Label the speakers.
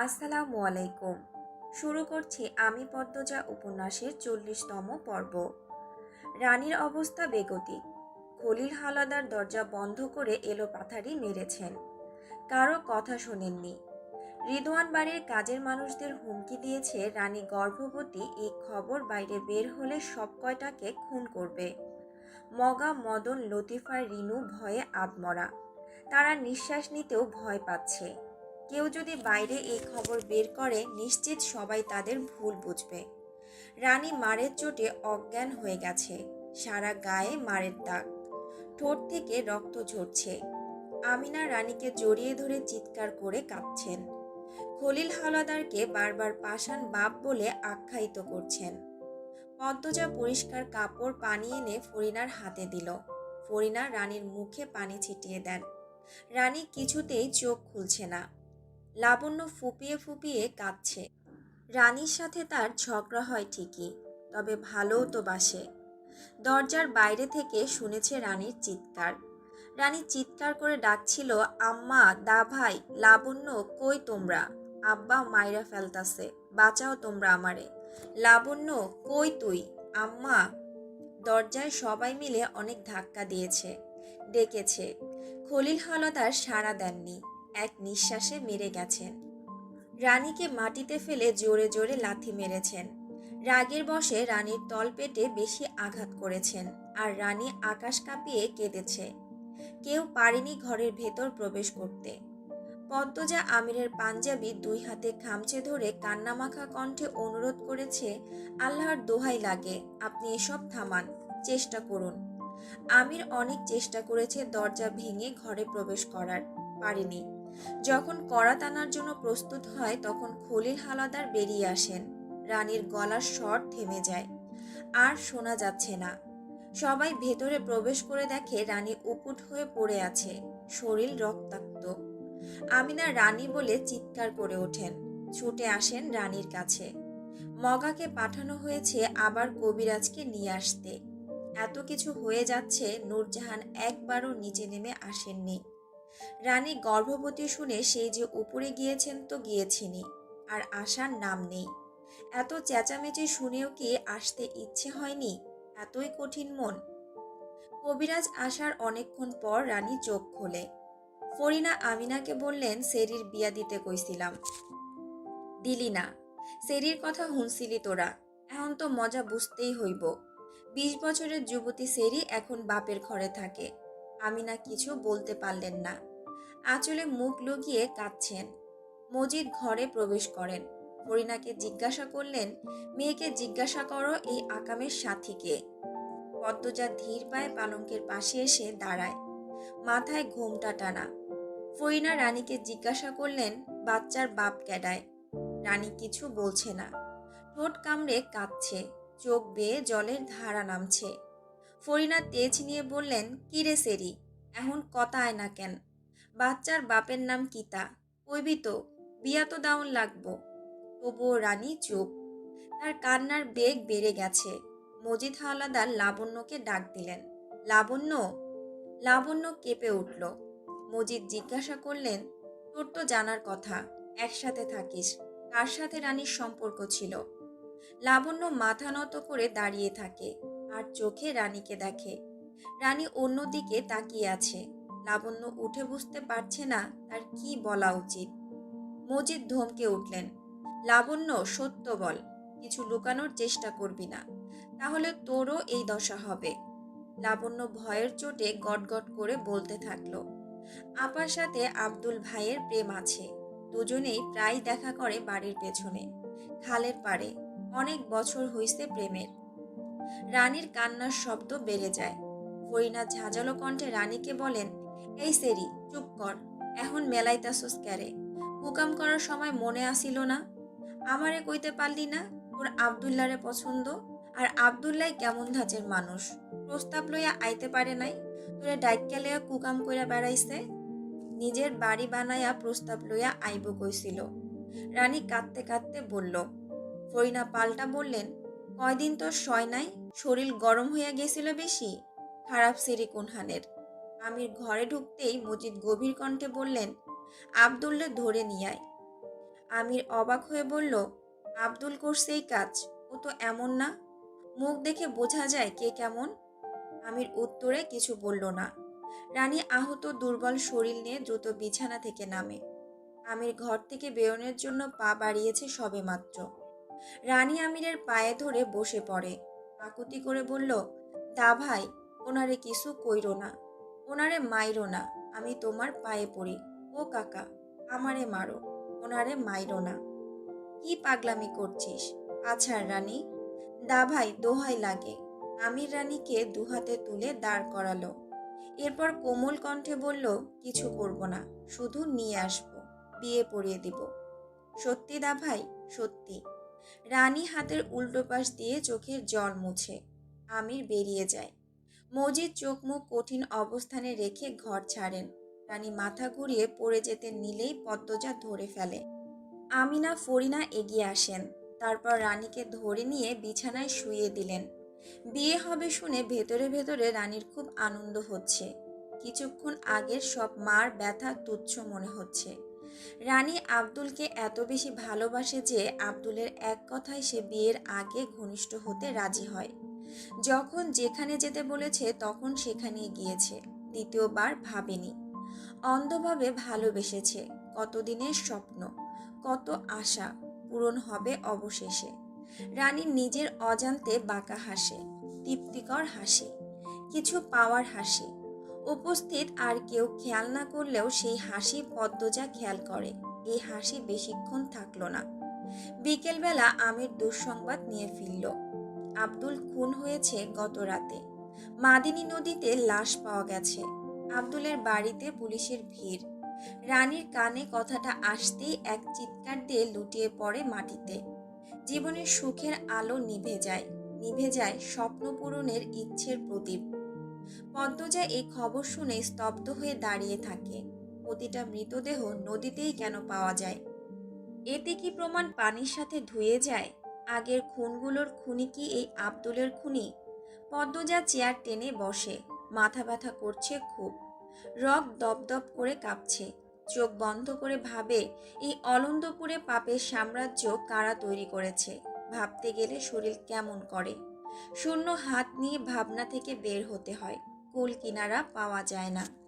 Speaker 1: আসসালামু আলাইকুম। শুরু করছি আমি পদ্মজা উপন্যাসের 40তম পর্ব। রানীর অবস্থা বেগতিক। খলিল হাওলাদার দরজা বন্ধ করে এলোপাথারি মেরেছেন। কারো কথা শোনেননি। রিদওয়ান বাড়ির কাজের মানুষদের হুমকি দিয়েছে রানী গর্ভবতী, এই খবর বাইরে বের হলে সব কয়টাকে খুন করবে। মগা, মদন, লতিফার, রিনু ভয়ে আধমরা। তারা নিঃশ্বাস নিতেও ভয় পাচ্ছে। কেউ যদি বাইরে এই খবর বের করে, নিশ্চিত সবাই তাদের ভুল বুঝবে। রানী মারের চোটে অজ্ঞান হয়ে গেছে। সারা গায়ে মারের দাগ, ঠোঁট থেকে রক্ত ঝরছে। আমিনা রানীকে জড়িয়ে ধরে চিৎকার করে কাঁদছেন। খলিল হাওলাদারকে বারবার পাষাণ বাপ বলে আখ্যায়িত করছেন। পদ্মজা পরিষ্কার কাপড় পানি এনে ফরিনার হাতে দিল। ফরিনা রানীর মুখে পানি ছিটিয়ে দেন। রানী কিছুতেই চোখ খুলছে না। লাবণ্য ফুপিয়ে ফুপিয়ে কাঁদছে। রানীর সাথে তার ঝগড়া হয় ঠিকই, তবে ভালোও তো বাসে। দরজার বাইরে থেকে শুনেছে রানীর চিৎকার। রানী চিৎকার করে ডাকছিল, আম্মা, দা ভাই, লাবণ্য, কই তোমরা? আব্বা মাইরা ফেলতাছে, বাঁচাও তোমরা আমারে। লাবণ্য, কই তুই? আম্মা। দরজায় সবাই মিলে অনেক ধাক্কা দিয়েছে, ডেকেছে। খলিল হাওলাদার সাড়া দেননি, এক নিঃশ্বাসে মেরে গেছেন। রানীকে মাটিতে ফেলে জোরে জোরে লাথি মেরেছেন। রাগের বশে রানীর তলপেটে বেশি আঘাত করেছেন, আর রানী আকাশ কাঁপিয়ে কেঁদেছে। কেউ পারেনি ঘরের ভেতর প্রবেশ করতে। পদ্মজা আমিরের পাঞ্জাবি দুই হাতে খামচে ধরে কান্নামাখা কণ্ঠে অনুরোধ করেছে, আল্লাহর দোহাই লাগে, আপনি এসব থামান, চেষ্টা করুন। আমির অনেক চেষ্টা করেছে দরজা ভেঙে ঘরে প্রবেশ করার, পারেনি। যখন কড়া টানার জন্য প্রস্তুত হয়, তখন খলিল হাওলাদার বেরিয়ে আসেন। রানীর গলার স্বর থেমে যায়, আর শোনা যাচ্ছে না। সবাই ভেতরে প্রবেশ করে দেখে রানী উপুট হয়ে পড়ে আছে, শরীর রক্তাক্ত। আমিনা রানী বলে চিৎকার করে ওঠেন, ছুটে আসেন রানীর কাছে। মগাকে পাঠানো হয়েছে আবার কবিরাজকে নিয়ে আসতে। এত কিছু হয়ে যাচ্ছে, নূরজাহান একবারও নিচে নেমে আসেননি। রানী গর্ভবতী শুনে সেই যে উপরে গিয়েছেন তো গিয়েছেনই, আর আসার নাম নেই। এত চেঁচামেচি শুনেও কি আসতে ইচ্ছে হয়নি? এতই কঠিন মন। কবিরাজ আসার অনেকক্ষণ পর রানী চোখ খোলে। ফরিনা আমিনাকে বললেন, সেরির বিয়া দিতে কইছিলাম, দিলি না। সেরির কথা হুনছিলি তোরা, এখন তো মজা বুঝতেই হইব। 20 বছরের যুবতী সেরি এখন বাপের ঘরে থাকে। আমিনা কিছু বলতে পারলেন না, আঁচলে মুখ লুকিয়ে কাঁদছেন। মজিদ ঘরে প্রবেশ করেন। ফরিনাকে জিজ্ঞাসা করলেন, মেয়েকে জিজ্ঞাসা করো এই আকামের সাথীকে। পদ্মজা ধীর পায়ে পালঙ্কের পাশে এসে দাঁড়ায়, মাথায় ঘোমটা টানা। ফরিনা রানীকে জিজ্ঞাসা করলেন, বাচ্চার বাপ কেডায়? রানী কিছু বলছে না, ঠোঁট কামড়ে কাঁদছে, চোখ বেয়ে জলের ধারা নামছে। ফরিনা তেজ নিয়ে বললেন, কিরে সেরি, এখন কথা আয় না কেন? বাচ্চার বাপের নাম কিতা? কইবি তো, বিয়া তো দাউন লাগবো। তবুও রানী চুপ। তার কান্নার বেগ বেড়ে গেছে। মজিদ হাওলাদার লাবণ্যকে ডাক দিলেন, লাবণ্য। লাবণ্য কেঁপে উঠল। মজিদ জিজ্ঞাসা করলেন, তোর তো জানার কথা, একসাথে থাকিস, কার সাথে রানীর সম্পর্ক ছিল? লাবণ্য মাথা নত করে দাঁড়িয়ে থাকে, আর চোখে রানীকে দেখে। রানী অন্যদিকে তাকিয়ে আছে। লাবণ্য উঠে বুঝতে পারছে না তার কি বলা উচিত। মজিদ ধমকে উঠলেন, লাবণ্য, সত্য বল, কিছু লুকানোর চেষ্টা করবি না, তাহলে তোরও এই দশা হবে। লাবণ্য ভয়ের চোটে গটগট করে বলতে থাকলো, আপার সাথে আব্দুল ভাইয়ের প্রেম আছে। দুজনেই প্রায় দেখা করে বাড়ির পেছনে, খালের পাড়ে। অনেক বছর হইছে প্রেমের। রানীর কান্নার শব্দ বেড়ে যায়। ফরিনা ঝাঁঝালো কণ্ঠে রানীকে বলেন, এই সেরি, চুপ কর, এখন মেলাইতাছস ক্যারে? হুকাম করার সময় মনে আসিল না? আমারে কইতে পারলি না তোর আব্দুল্লারে পছন্দ? আর আব্দুল্লাই কেমন ধাঁচের মানুষ, প্রস্তাব লইয়া আইতে পারে নাই? তোরে ডাইক্কা লইয়া কুকাম কইরা বেড়াইছে। নিজের বাড়ি বানাইয়া প্রস্তাব লইয়া আইব কইছিল। রানী কাঁদতে কাঁদতে বলল। ফরিনা পাল্টা বললেন, কয়দিন তোর সয় নাই? শরীর গরম হইয়া গেছিল বেশি? খারাপ সেরি কোনহানের। আমির ঘরে ঢুকতেই মজিদ গভীর কণ্ঠে বললেন, আব্দুল্লে ধরে নিয়ে আয়। আমির অবাক হয়ে বলল, আব্দুল করছে এই কাজ? ও তো এমন না। মুখ দেখে বোঝা যায় কে কেমন। আমির উত্তরে কিছু বলল না। রানী আহত দুর্বল শরীর নিয়ে দ্রুত বিছানা থেকে নামে। আমির ঘর থেকে বেরোনোর জন্য পা বাড়িয়েছে সবেমাত্র। রানী আমিরের পায়ে ধরে বসে পড়ে। আকুতি করে বলল, দা ভাই, ওনারে কিছু কইরো না, ওনারে মাইরো না, আমি তোমার পায়ে পড়ি। ও কাকা, আমারে মারো, ওনারে মাইরো না। কি পাগলামি করছিস? আচ্ছা রানী। দা ভাই দোহাই লাগে। আমির রানীকে দুহাতে তুলে দাঁড় করালো। এরপর কোমল কণ্ঠে বলল, কিছু করব না, শুধু নিয়ে আসবো, বিয়ে পড়িয়ে দিব। সত্যি দা ভাই, সত্যি। রানী হাতের উল্টো পাশ দিয়ে চোখের জল মুছে। আমির বেরিয়ে যায়। মজিদ চোখ মুখ কঠিন অবস্থানে রেখে ঘর ছাড়েন। রানী মাথা ঘুরিয়ে পড়ে যেতে নিলেই পদ্মজা ধরে ফেলে। আমিনা ফরিনা এগিয়ে আসেন। তারপর রানীকে ধরে নিয়ে বিছানায় শুইয়ে দিলেন। বিয়ে হবে শুনে ভেতরে ভেতরে রানীর খুব আনন্দ হচ্ছে। কিছুক্ষণ আগের সব মার ব্যথা তুচ্ছ মনে হচ্ছে। রানী আব্দুলকে এত বেশি ভালোবাসে যে আব্দুলের এক কথায় সে বিয়ের আগে ঘনিষ্ঠ হতে রাজি হয়। যখন যেখানে যেতে বলেছে তখন সেখানেই গিয়েছে। দ্বিতীয়বার ভাবেনি। অন্ধভাবে ভালোবেসেছে। কতদিনের স্বপ্ন, কত আশা পূরণ হবে অবশেষে। রানী নিজের অজান্তে বাঁকা হাসে, তৃপ্তিকর হাসি, কিছু পাওয়ার হাসি। উপস্থিত আর কেউ খেয়াল না করলেও সেই হাসি পদ্মজা খেয়াল করে। এই হাসি বেশিক্ষণ থাকলো না। বিকেলবেলা আমির দুঃসংবাদ নিয়ে ফিরল। আব্দুল খুন হয়েছে গত রাতে। মাদিনী নদীতে লাশ পাওয়া গেছে। আব্দুলের বাড়িতে পুলিশের ভিড়। রানীর কানে কথাটা আসতেই এক চিৎকার দিয়ে লুটিয়ে পড়ে মাটিতে। জীবনের সুখের আলো নিভে যায়, নিভে যায় স্বপ্ন পূরণের ইচ্ছের প্রদীপ। পদ্মজা এই খবর শুনে স্তব্ধ হয়ে দাঁড়িয়ে থাকে। প্রতিটা মৃতদেহ নদীতেই কেন পাওয়া যায়? এতে কি প্রমাণ পানির সাথে ধুয়ে যায়? আগের খুনগুলোর খুনি কি এই আব্দুলের খুনি? পদ্মজা চেয়ার টেনে বসে। মাথা ব্যথা করছে খুব। রগ দপদপ করে কাঁপছে। চোখ বন্ধ করে ভাবে, এই অলন্দপুরে পাপের সাম্রাজ্য কারা তৈরি করেছে? ভাবতে গেলে শরীর কেমন করে। শূন্য হাত নিয়ে ভাবনা থেকে বের হতে হয়। কুল কিনারা পাওয়া যায় না।